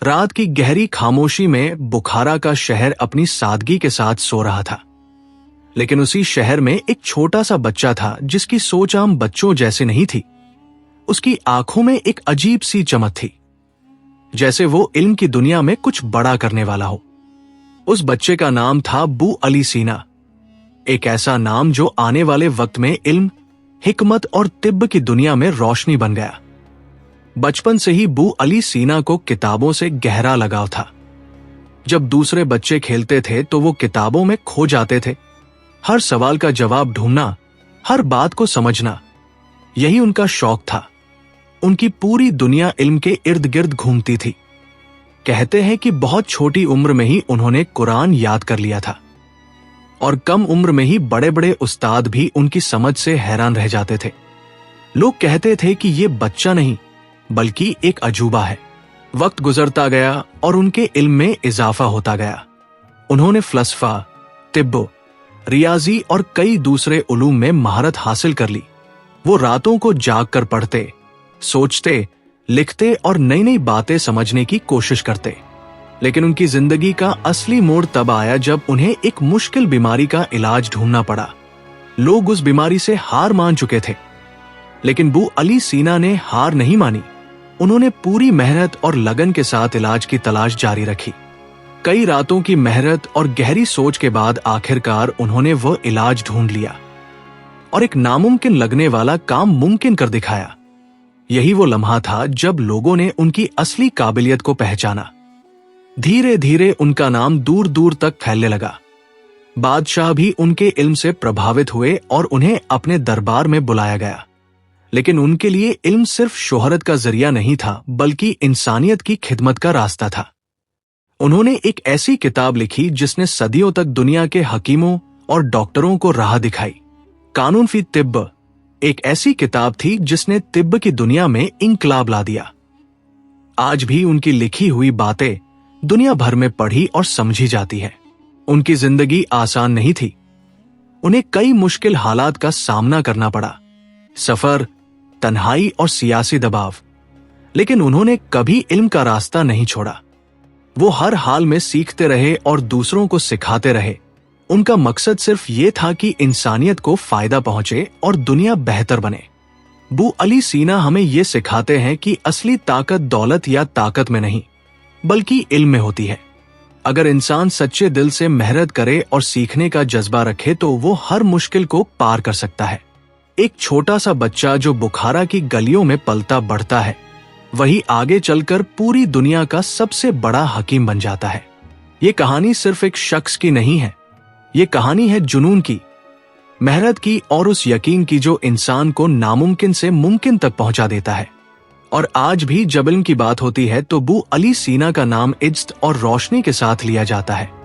रात की गहरी खामोशी में बुखारा का शहर अपनी सादगी के साथ सो रहा था। लेकिन उसी शहर में एक छोटा सा बच्चा था जिसकी सोच आम बच्चों जैसे नहीं थी। उसकी आंखों में एक अजीब सी चमक थी, जैसे वो इल्म की दुनिया में कुछ बड़ा करने वाला हो। उस बच्चे का नाम था बू अली सीना, एक ऐसा नाम जो आने वाले वक्त में इल्म, हिकमत और तिब्ब की दुनिया में रोशनी बन गया। बचपन से ही बू अली सीना को किताबों से गहरा लगाव था। जब दूसरे बच्चे खेलते थे तो वो किताबों में खो जाते थे। हर सवाल का जवाब ढूंढना, हर बात को समझना, यही उनका शौक था। उनकी पूरी दुनिया इल्म के इर्द गिर्द घूमती थी। कहते हैं कि बहुत छोटी उम्र में ही उन्होंने कुरान याद कर लिया था और कम उम्र में ही बड़े बड़े उस्ताद भी उनकी समझ से हैरान रह जाते थे। लोग कहते थे कि ये बच्चा नहीं बल्कि एक अजूबा है। वक्त गुजरता गया और उनके इल्म में इजाफा होता गया। उन्होंने फलसफा, तिब्ब, रियाजी और कई दूसरे उलूम में महारत हासिल कर ली। वो रातों को जाग कर पढ़ते, सोचते, लिखते और नई नई बातें समझने की कोशिश करते। लेकिन उनकी जिंदगी का असली मोड़ तब आया जब उन्हें एक मुश्किल बीमारी का इलाज ढूंढना पड़ा। लोग उस बीमारी से हार मान चुके थे, लेकिन बू अली सीना ने हार नहीं मानी। उन्होंने पूरी मेहनत और लगन के साथ इलाज की तलाश जारी रखी। कई रातों की मेहनत और गहरी सोच के बाद आखिरकार उन्होंने वह इलाज ढूंढ लिया और एक नामुमकिन लगने वाला काम मुमकिन कर दिखाया। यही वो लम्हा था जब लोगों ने उनकी असली काबिलियत को पहचाना। धीरे धीरे उनका नाम दूर दूर तक फैलने लगा। बादशाह भी उनके इल्म से प्रभावित हुए और उन्हें अपने दरबार में बुलाया गया। लेकिन उनके लिए इल्म सिर्फ शोहरत का जरिया नहीं था, बल्कि इंसानियत की खिदमत का रास्ता था। उन्होंने एक ऐसी किताब लिखी जिसने सदियों तक दुनिया के हकीमों और डॉक्टरों को राह दिखाई। कानून फी तिब्ब एक ऐसी किताब थी जिसने तिब्ब की दुनिया में इंकलाब ला दिया। आज भी उनकी लिखी हुई बातें दुनिया भर में पढ़ी और समझी जाती है। उनकी जिंदगी आसान नहीं थी। उन्हें कई मुश्किल हालात का सामना करना पड़ा, सफर, तन्हाई और सियासी दबाव। लेकिन उन्होंने कभी इल्म का रास्ता नहीं छोड़ा। वो हर हाल में सीखते रहे और दूसरों को सिखाते रहे। उनका मकसद सिर्फ ये था कि इंसानियत को फायदा पहुंचे और दुनिया बेहतर बने। बू अली सीना हमें ये सिखाते हैं कि असली ताकत दौलत या ताकत में नहीं, बल्कि इल्म में होती है। अगर इंसान सच्चे दिल से मेहनत करे और सीखने का जज्बा रखे तो वो हर मुश्किल को पार कर सकता है। एक छोटा सा बच्चा जो बुखारा की गलियों में पलता बढ़ता है, वही आगे चलकर पूरी दुनिया का सबसे बड़ा हकीम बन जाता है। ये कहानी सिर्फ एक शख्स की नहीं है, ये कहानी है जुनून की, मेहनत की और उस यकीन की जो इंसान को नामुमकिन से मुमकिन तक पहुंचा देता है। और आज भी जब इल्म की बात होती है तो बू अली सीना का नाम इज्जत और रोशनी के साथ लिया जाता है।